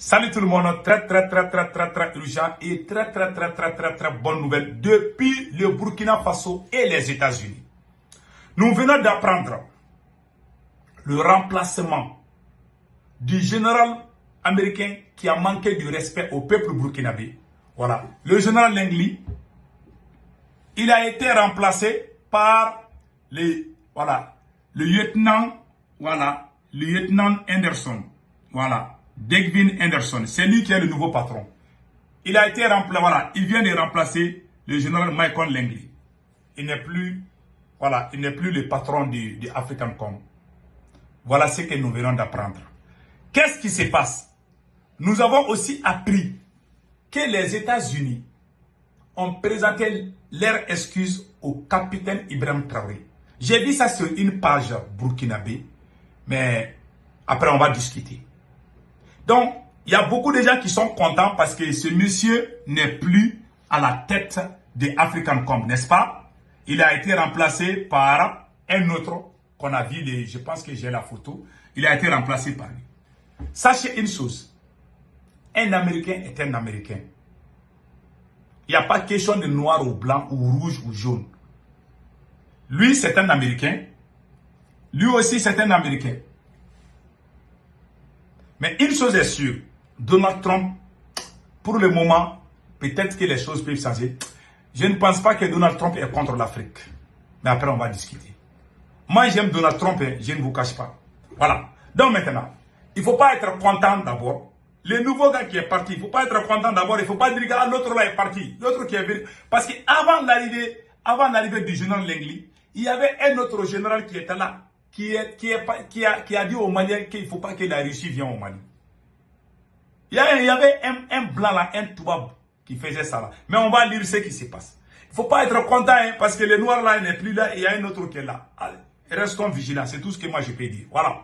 Salut tout le monde, très urgent et très bonne nouvelle depuis le Burkina Faso et les États-Unis. Nous venons d'apprendre le remplacement du général américain qui a manqué du respect au peuple burkinabé. Voilà, le général Langley, il a été remplacé par le lieutenant Anderson. Voilà. Degvin Anderson, c'est lui qui est le nouveau patron. Il a été remplacé, il vient de remplacer le général Michael Langley. Il n'est plus le patron du Africancom. Voilà ce que nous venons d'apprendre. Qu'est-ce qui se passe? Nous avons aussi appris que les États-Unis ont présenté leurs excuses au capitaine Ibrahim Traoré. J'ai vu ça sur une page burkinabé, mais après on va discuter. Donc, il y a beaucoup de gens qui sont contents parce que ce monsieur n'est plus à la tête de Africancom, n'est-ce pas? Il a été remplacé par un autre qu'on a vu, je pense que j'ai la photo. Il a été remplacé par lui. Sachez une chose, un Américain est un Américain. Il n'y a pas question de noir ou blanc ou rouge ou jaune. Lui, c'est un Américain. Lui aussi, c'est un Américain. Mais une chose est sûre, Donald Trump, pour le moment, peut-être que les choses peuvent changer. Je ne pense pas que Donald Trump est contre l'Afrique. Mais après, on va discuter. Moi, j'aime Donald Trump, je ne vous cache pas. Voilà. Donc maintenant, il ne faut pas être content d'abord. Le nouveau gars qui est parti, il ne faut pas être content d'abord. Il ne faut pas dire que l'autre là est parti. L'autre qui est venu. Parce qu'avant l'arrivée du général Langley, il y avait un autre général qui était là. Qui a dit aux Maliens qu'il ne faut pas que la Russie vienne au Mali. Il y avait un blanc là, un toubab qui faisait ça là. Mais on va lire ce qui se passe. Il ne faut pas être content parce que le noir là n'est plus là et il y a un autre qui est là. Allez, restons vigilants, c'est tout ce que moi je peux dire. Voilà.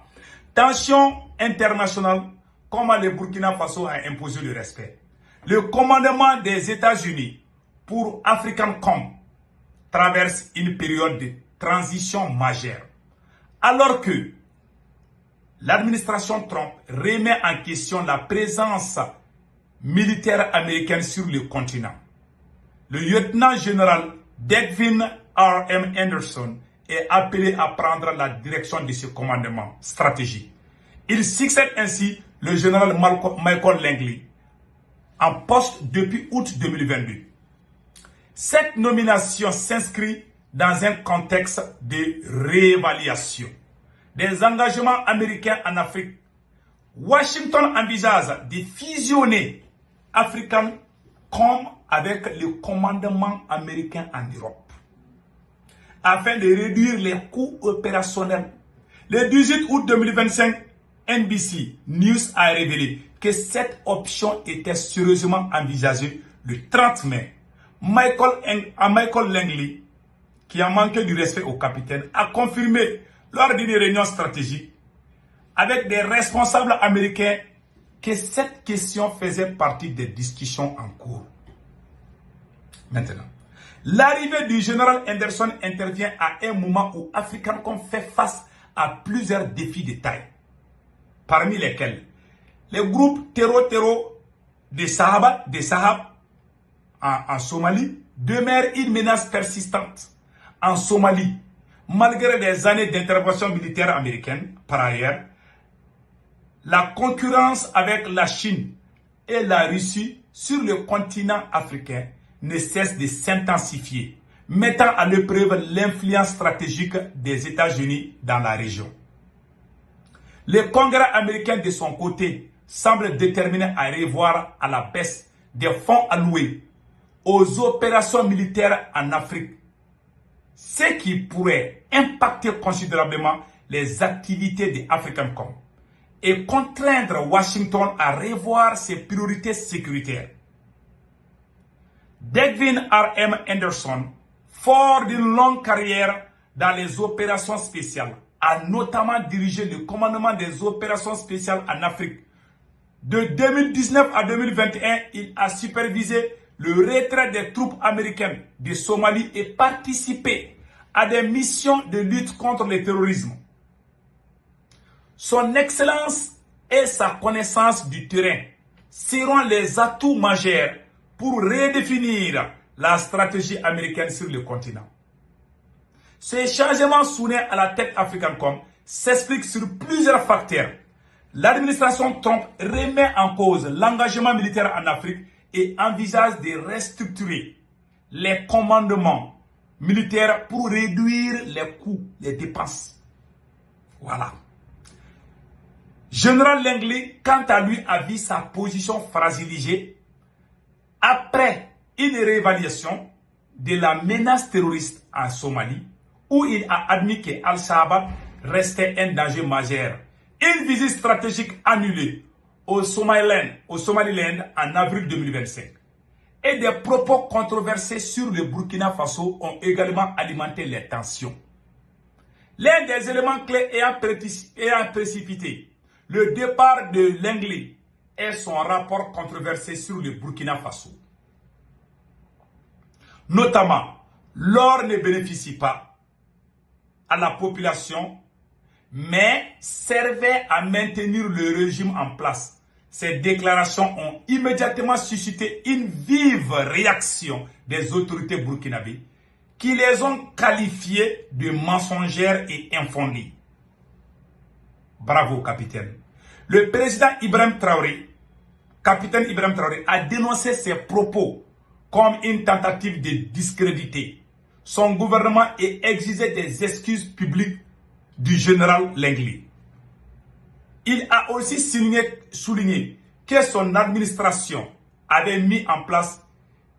Tension internationale, comment le Burkina Faso a imposé le respect. Le commandement des États-Unis pour Africancom traverse une période de transition majeure. Alors que l'administration Trump remet en question la présence militaire américaine sur le continent, le lieutenant général Degvin R.M. Anderson est appelé à prendre la direction de ce commandement stratégique. Il succède ainsi le général Michael Langley en poste depuis août 2022. Cette nomination s'inscrit dans un contexte de réévaluation des engagements américains en Afrique. Washington envisage de fusionner Africancom avec le commandement américain en Europe afin de réduire les coûts opérationnels. Le 18 août 2025, NBC News a révélé que cette option était sérieusement envisagée le 30 mai. Michael Langley, qui a manqué du respect au capitaine, a confirmé lors d'une réunion stratégique avec des responsables américains que cette question faisait partie des discussions en cours. Maintenant, l'arrivée du général Anderson intervient à un moment où Africancom fait face à plusieurs défis de taille, parmi lesquels les groupes terror de Sahab en Somalie demeurent une menace persistante. En Somalie, malgré des années d'intervention militaire américaine, par ailleurs, la concurrence avec la Chine et la Russie sur le continent africain ne cesse de s'intensifier, mettant à l'épreuve l'influence stratégique des États-Unis dans la région. Le Congrès américain, de son côté, semble déterminé à revoir à la baisse des fonds alloués aux opérations militaires en Afrique, ce qui pourrait impacter considérablement les activités de Africancom et contraindre Washington à revoir ses priorités sécuritaires. Degvin R.M. Anderson, fort d'une longue carrière dans les opérations spéciales, a notamment dirigé le commandement des opérations spéciales en Afrique. De 2019 à 2021, il a supervisé le retrait des troupes américaines de Somalie et participé à des missions de lutte contre le terrorisme. Son excellence et sa connaissance du terrain seront les atouts majeurs pour redéfinir la stratégie américaine sur le continent. Ces changements soudains à la tête Africancom s'expliquent sur plusieurs facteurs. L'administration Trump remet en cause l'engagement militaire en Afrique et envisage de restructurer les commandements militaires pour réduire les coûts, les dépenses. Voilà. Général Langley, quant à lui, a vu sa position fragilisée après une réévaluation de la menace terroriste en Somalie, où il a admis que Al-Shabaab restait un danger majeur. Une visite stratégique annulée au Somaliland en avril 2025 et des propos controversés sur le Burkina Faso ont également alimenté les tensions. L'un des éléments clés ayant précipité le départ de Langley est son rapport controversé sur le Burkina Faso. Notamment, l'or ne bénéficie pas à la population, mais servait à maintenir le régime en place. Ces déclarations ont immédiatement suscité une vive réaction des autorités burkinabées qui les ont qualifiées de mensongères et infondées. Bravo, capitaine. Le président capitaine Ibrahim Traoré, a dénoncé ces propos comme une tentative de discréditer son gouvernement et exigé des excuses publiques du général Langley. Il a aussi souligné que son administration avait mis en place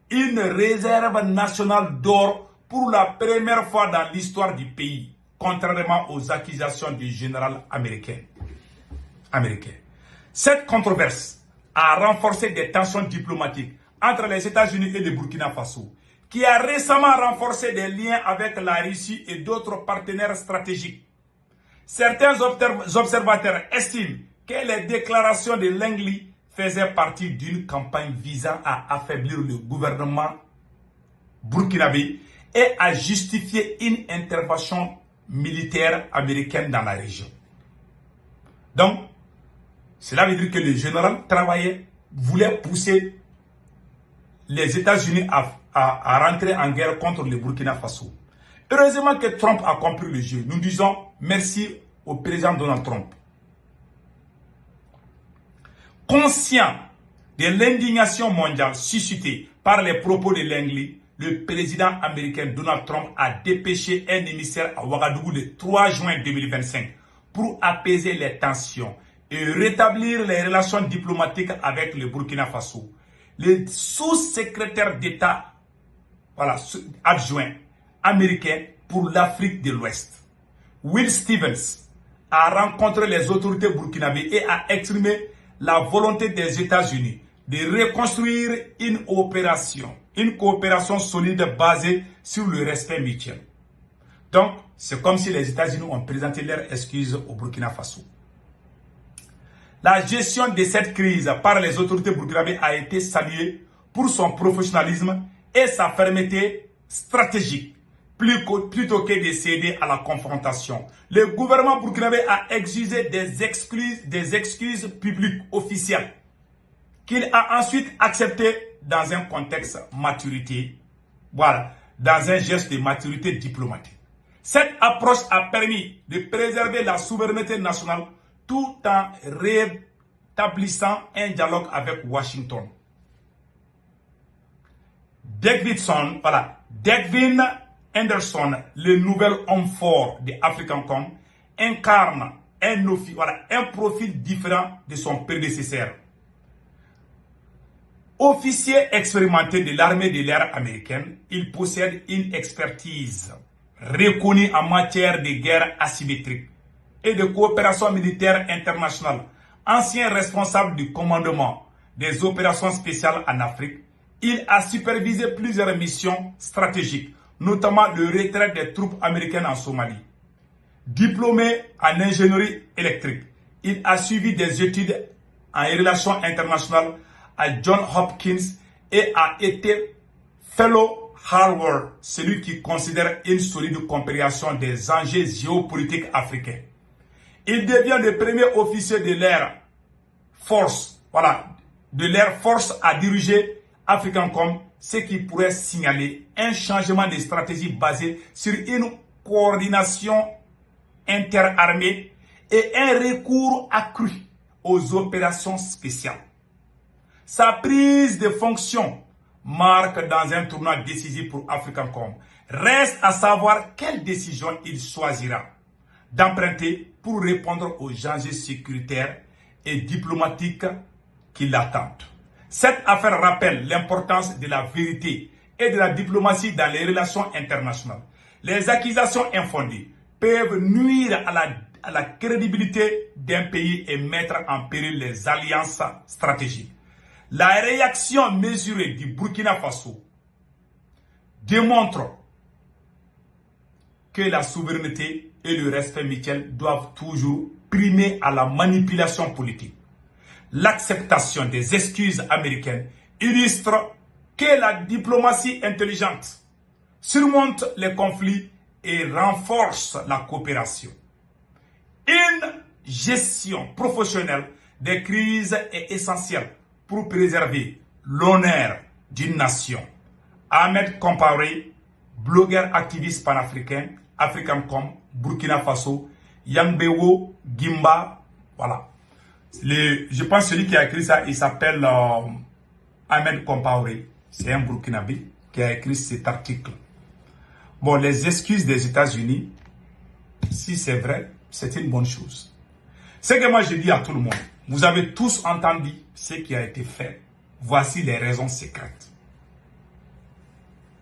une réserve nationale d'or pour la première fois dans l'histoire du pays, contrairement aux accusations du général américain. Cette controverse a renforcé des tensions diplomatiques entre les États-Unis et le Burkina Faso, qui a récemment renforcé des liens avec la Russie et d'autres partenaires stratégiques. Certains observateurs estiment que les déclarations de Langley faisaient partie d'une campagne visant à affaiblir le gouvernement burkinabé et à justifier une intervention militaire américaine dans la région. Donc, cela veut dire que le général voulait pousser les États-Unis à rentrer en guerre contre le Burkina Faso. Heureusement que Trump a compris le jeu. Nous disons merci au président Donald Trump. Conscient de l'indignation mondiale suscitée par les propos de Langley, le président américain Donald Trump a dépêché un émissaire à Ouagadougou le 3 juin 2025 pour apaiser les tensions et rétablir les relations diplomatiques avec le Burkina Faso. Le sous-secrétaire d'État adjoint américain pour l'Afrique de l'Ouest, Will Stevens, a rencontré les autorités burkinabées et a exprimé la volonté des États-Unis de reconstruire une coopération solide basée sur le respect mutuel. Donc, c'est comme si les États-Unis ont présenté leurs excuses au Burkina Faso. La gestion de cette crise par les autorités burkinabées a été saluée pour son professionnalisme et sa fermeté stratégique, plutôt que de céder à la confrontation. Le gouvernement burkinabé a exigé des excuses publiques officielles qu'il a ensuite acceptées dans un contexte maturité, dans un geste de maturité diplomatique. Cette approche a permis de préserver la souveraineté nationale tout en rétablissant un dialogue avec Washington. Degvin Henderson, le nouvel homme fort de Africancom, incarne un profil différent de son prédécesseur. Officier expérimenté de l'armée de l'air américaine, il possède une expertise reconnue en matière de guerre asymétrique et de coopération militaire internationale. Ancien responsable du commandement des opérations spéciales en Afrique, il a supervisé plusieurs missions stratégiques, notamment le retrait des troupes américaines en Somalie. Diplômé en ingénierie électrique, il a suivi des études en relations internationales à Johns Hopkins et a été Fellow Harvard, celui qui considère une solide compréhension des enjeux géopolitiques africains. Il devient le premier officier de l'Air Force de l'Air Force à diriger Africancom, ce qui pourrait signaler un changement de stratégie basé sur une coordination interarmée et un recours accru aux opérations spéciales. Sa prise de fonction marque dans un tournant décisif pour Africancom. Reste à savoir quelle décision il choisira d'emprunter pour répondre aux enjeux sécuritaires et diplomatiques qui l'attendent. Cette affaire rappelle l'importance de la vérité et de la diplomatie dans les relations internationales. Les accusations infondées peuvent nuire à la crédibilité d'un pays et mettre en péril les alliances stratégiques. La réaction mesurée du Burkina Faso démontre que la souveraineté et le respect mutuel doivent toujours primer à la manipulation politique. L'acceptation des excuses américaines illustre que la diplomatie intelligente surmonte les conflits et renforce la coopération. Une gestion professionnelle des crises est essentielle pour préserver l'honneur d'une nation. Ahmed Compaoré, blogueur activiste panafricain, Africancom, Burkina Faso, Yangbewo, Gimba, voilà. Je pense que celui qui a écrit ça, il s'appelle Ahmed Compaoré. C'est un Burkinabé qui a écrit cet article. Bon, les excuses des États-Unis, si c'est vrai, c'est une bonne chose. Ce que moi je dis à tout le monde, vous avez tous entendu ce qui a été fait. Voici les raisons secrètes.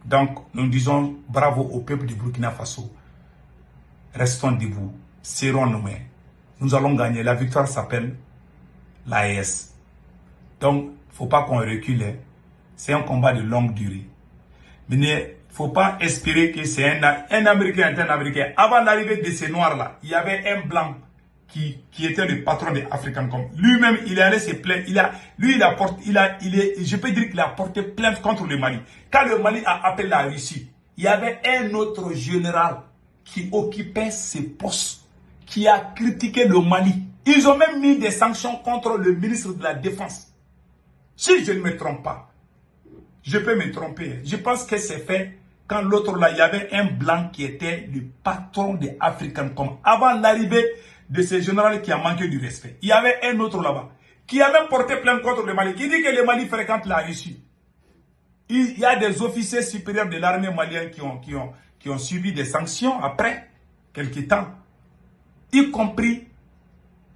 Donc, nous disons bravo au peuple du Burkina Faso. Restons debout, serrons nos mains. Nous allons gagner. La victoire s'appelle l'AES. Donc, il ne faut pas qu'on recule. C'est un combat de longue durée. Mais il ne faut pas espérer que c'est un Américain, un Américain. Avant l'arrivée de ces Noirs-là, il y avait un Blanc qui était le patron de Africancom. Lui-même, il est allé se plaindre. Je peux dire qu'il a porté plainte contre le Mali. Quand le Mali a appelé la Russie, il y avait un autre général qui occupait ces postes, qui a critiqué le Mali. Ils ont même mis des sanctions contre le ministre de la Défense. Si je ne me trompe pas, je peux me tromper. Je pense que c'est fait quand l'autre là, il y avait un Blanc qui était le patron de Africancom. Avant l'arrivée de ce général qui a manqué du respect. Il y avait un autre là-bas qui a même porté plainte contre le Mali, qui dit que le Mali fréquente la Russie. Il y a des officiers supérieurs de l'armée malienne qui ont subi des sanctions après quelques temps, y compris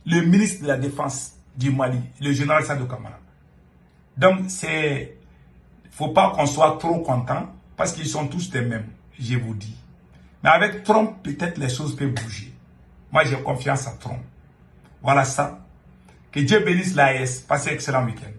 le ministre de la Défense du Mali, le général Sadou Kamara. Donc, il ne faut pas qu'on soit trop content, parce qu'ils sont tous les mêmes, je vous dis. Mais avec Trump, peut-être les choses peuvent bouger. Moi, j'ai confiance à Trump. Voilà ça. Que Dieu bénisse l'AES. Passez un excellent week-end.